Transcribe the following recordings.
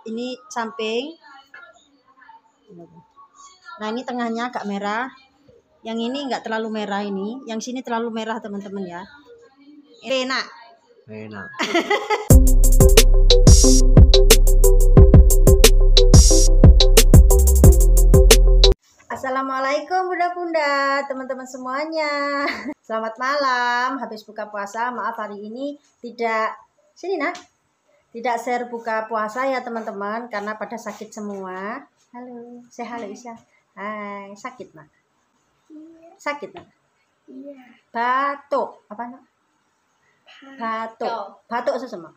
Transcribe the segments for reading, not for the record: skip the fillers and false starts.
ini samping. Nah ini tengahnya agak merah. Yang ini enggak terlalu merah ini. Yang sini terlalu merah teman-teman ya. Enak. Enak. Assalamualaikum bunda-bunda, teman-teman semuanya. Selamat malam, habis buka puasa. Maaf hari ini tidak tidak share buka puasa ya teman-teman, karena pada sakit semua. Halo, say halo Isya. Hai, sakit nak? Sakit nak? Iya. Batuk, apa nak? Batuk sesama.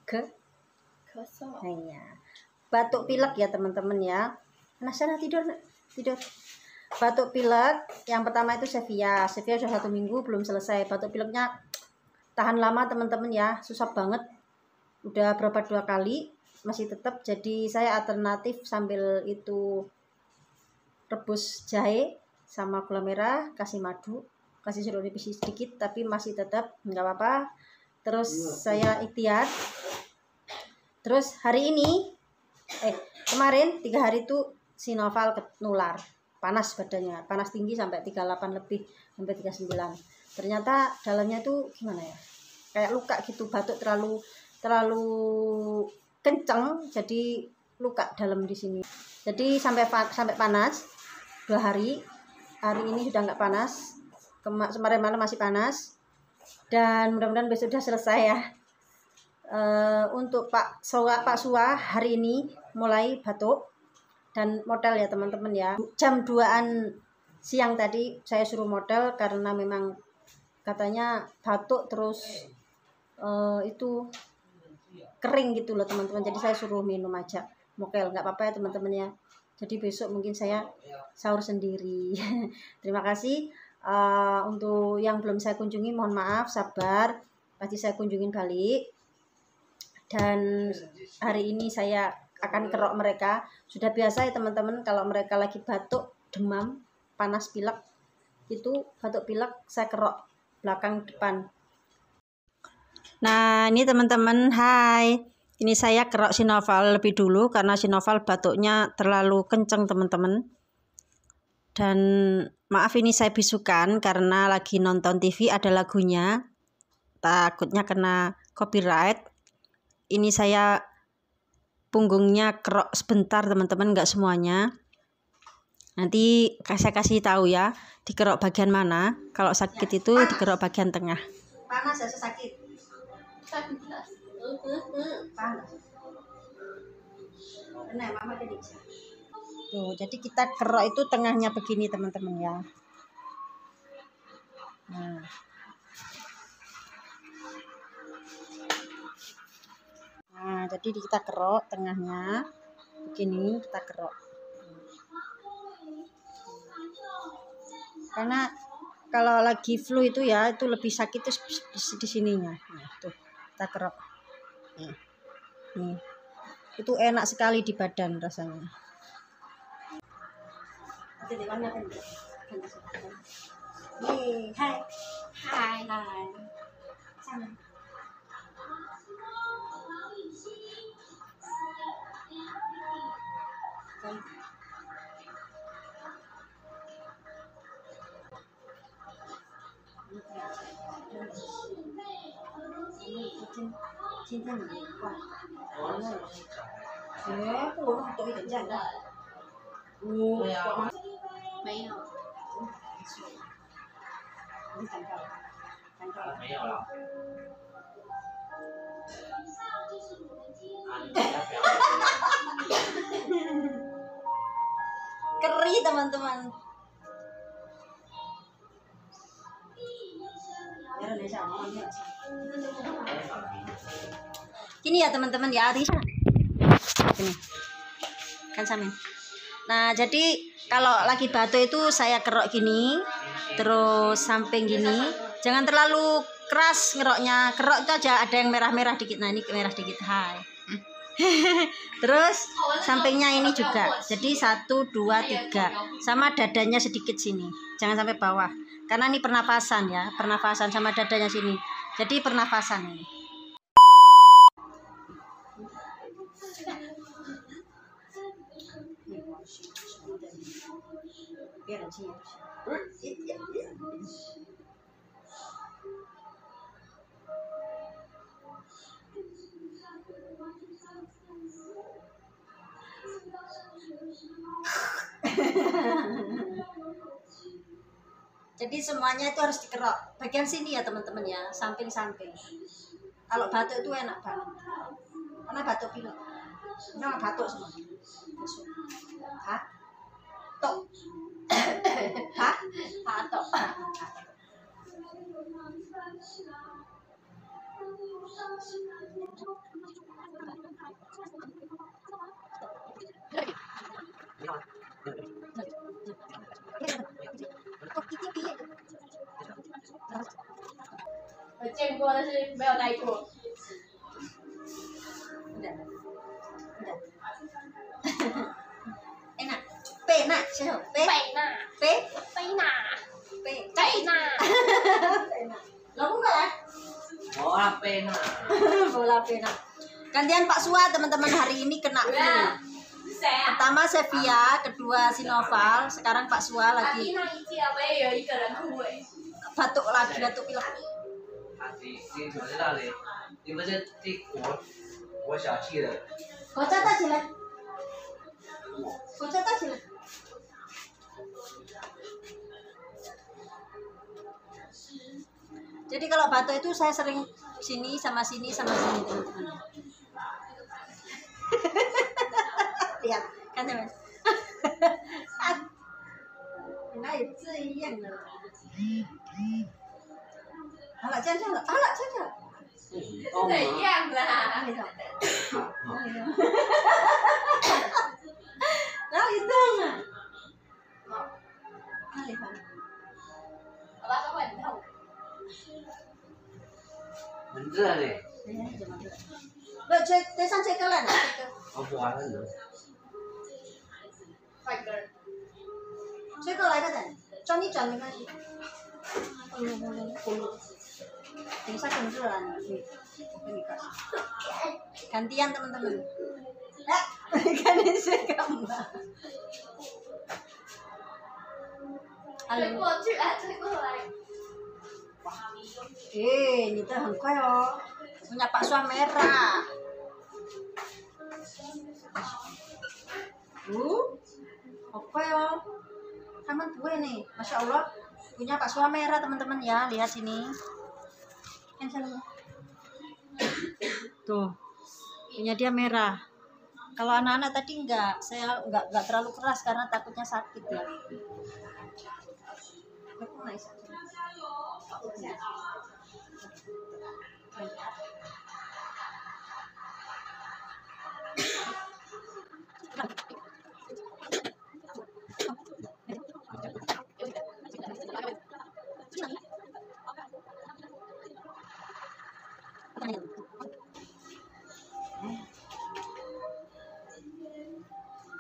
Kosong. Iya. Batuk pilek ya teman-teman ya. Nah sana tidur nak, tidur. Batuk pilek yang pertama itu Sevia sudah 1 minggu belum selesai. Batuk pileknya tahan lama teman-teman ya, susah banget. Udah berapa 2 kali masih tetap. Jadi saya alternatif sambil itu rebus jahe sama gula merah, kasih madu, kasih sirup nipis sedikit, tapi masih tetap nggak apa-apa. Terus saya ikhtiar. Terus hari ini kemarin 3 hari itu Sinoval nular, panas badannya, panas tinggi sampai 38 lebih, sampai 39. Ternyata dalamnya tuh gimana ya, kayak luka gitu, batuk terlalu kenceng, jadi luka dalam di sini. Jadi sampai panas 2 hari. Hari ini sudah nggak panas, kemarin malam masih panas, dan mudah-mudahan besok sudah selesai ya. Untuk Pak Suwa hari ini mulai batuk dan modal ya teman-teman ya. Jam 2-an siang tadi saya suruh modal karena memang katanya batuk terus itu kering gitu loh teman-teman. Jadi saya suruh minum aja mokel, nggak apa-apa ya teman-teman ya. Jadi besok mungkin saya sahur sendiri. Terima kasih untuk yang belum saya kunjungi, mohon maaf, sabar, pasti saya kunjungin balik. Dan hari ini saya akan kerok mereka. Sudah biasa ya teman-teman, kalau mereka lagi batuk, demam, panas pilek, itu batuk pilek saya kerok belakang depan. Nah ini teman-teman, hai, ini saya kerok Sinoval lebih dulu karena Sinoval batuknya terlalu kenceng teman-teman. Dan maaf ini saya bisukan karena lagi nonton TV ada lagunya, takutnya kena copyright. Ini saya punggungnya kerok sebentar teman-teman, nggak semuanya. Nanti saya kasih tahu ya, dikerok bagian mana. Kalau sakit itu dikerok bagian tengah. Panas ya, sakit. Panas. Nah, mama tadi. Tuh, jadi kita kerok itu tengahnya begini teman-teman ya. Nah. Nah, jadi kita kerok tengahnya begini, kita kerok. Karena kalau lagi flu itu ya, itu lebih sakit tuh di sininya. Nah, tuh kita kerok. Nih. Itu enak sekali di badan rasanya. Nih, hai. Hai. Sana. Keri teman-teman. Gini ya teman-teman ya, ini kan samin. Nah jadi kalau lagi batuk itu saya kerok gini, terus samping gini, jangan terlalu keras ngeroknya. Kerok itu aja ada yang merah-merah dikit. Nah ini merah dikit, hai. Terus sampingnya ini juga, jadi 1, 2, 3, sama dadanya sedikit sini, jangan sampai bawah, karena ini pernafasan ya, pernafasan sama dadanya sini, jadi pernafasan ini. biar aja ya. Jadi semuanya itu harus dikerok bagian sini ya teman-teman ya, samping-samping. Kalau batuk itu enak banget karena batuk pilek. Nah, batuk semua. Hah? Tok. Hah? Batuk.我见过，但是没有戴过。 Udah. Enak. Penak, siapa? P. 贝娜， P. 贝娜， P. 贝娜。 Penak. Lo enggak ya? Bola pena. Bola pena. Gantian Pak Sua teman-teman hari ini kena flu. 谁啊？ Pertama Sevilla, kedua Sinoval, sekarang Pak Sua 阿 lagi 弟那一届我也有一个人哭哎。 batuk lagi, batuk pilek. 你怎么知道的？你不是替我小气的？ Kocak tak jelek? Kocak tak jelek? Jadi kalau batuk itu saya sering sini sama sini sama sini teman-teman. Lihat kan teman. Nah itu yang Alah jangan alah jangan. 哦怎样啦？ Nah itu mah. Nah, 好吧，这会很痛。很热嘞。 Lo cek kalian. 我不玩了呢。换根儿。 Cek来个人，转一转没关系。等一下更热了，你我给你kasih. Gantian teman-teman. Kan ini saya gambar. 推过去，哎，推过来。 你的很快哦，punya Pak Sua merah. Apa ya? Taman gue nih, masya Allah, punya Pak Sua merah teman-teman ya, lihat sini. Tuh, punya dia merah. Kalau anak-anak tadi enggak, saya enggak terlalu keras karena takutnya sakit ya. Aku naik saja.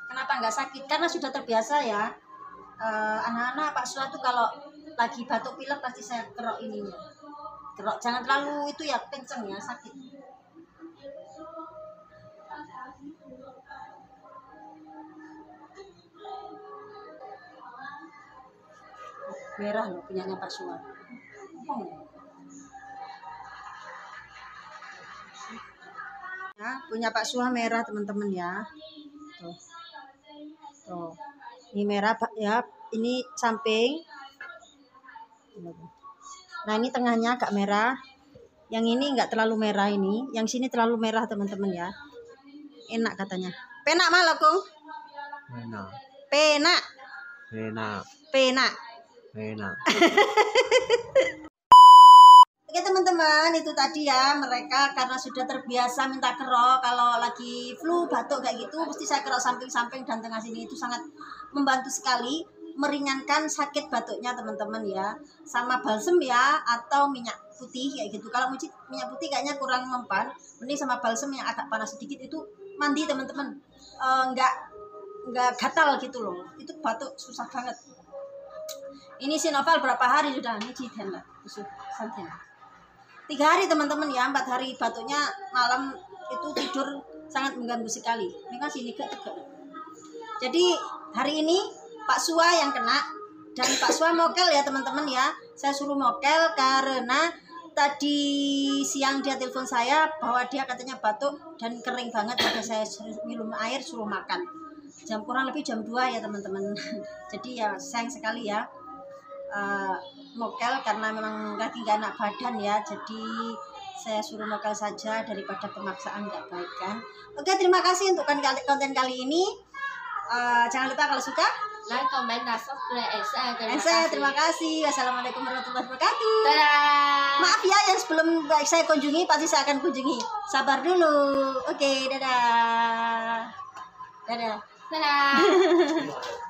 Kenapa nggak sakit? Karena sudah terbiasa ya. Anak-anak Pak Sua tuh kalau lagi batuk pilek pasti saya kerok ininya. Kerok, jangan terlalu itu ya kenceng ya, sakit. Merah loh punyanya Pak Sua. Ya, punya Pak Sua merah teman-teman ya. Tuh. Tuh. Ini merah ya, ini samping. Nah, ini tengahnya agak merah. Yang ini enggak terlalu merah ini, yang sini terlalu merah teman-teman ya. Enak katanya. Penak malah, Kung. Penak. Penak. Penak. Penak. Penak. Oke teman-teman, itu tadi ya, mereka karena sudah terbiasa minta kerok kalau lagi flu batuk kayak gitu mesti saya kerok samping-samping dan tengah sini. Itu sangat membantu sekali meringankan sakit batuknya teman-teman ya. Sama balsem ya atau minyak putih kayak gitu. Kalau minyak putih kayaknya kurang mempan, mending sama balsem yang agak panas sedikit itu mandi teman-teman. Enggak gatal gitu loh. Itu batuk susah banget. Ini Sinoval berapa hari sudah? Ini Ciden lah. Santai. 3 hari teman-teman ya, 4 hari batuknya malam itu tidur sangat mengganggu sekali. Ini kan sini gak tegak. Jadi hari ini Pak Sua yang kena, Dan Pak Sua mokel ya teman-teman ya. Saya suruh mokel karena tadi siang dia telepon saya bahwa dia katanya batuk dan kering banget. Maka saya minum air suruh makan. Kurang lebih jam 2 ya teman-teman. Jadi ya sayang sekali ya. Mokel karena memang lagi gak enak badan ya. Jadi saya suruh mokel saja daripada pemaksaan gak baik kan. Oke, terima kasih untuk konten kali ini. Jangan lupa kalau suka like, comment, dan subscribe. terima kasih. Wassalamualaikum warahmatullahi wabarakatuh. Dadah. Maaf ya yang sebelum saya kunjungi pasti saya akan kunjungi. Sabar dulu. Oke, dadah. Dadah. Dadah.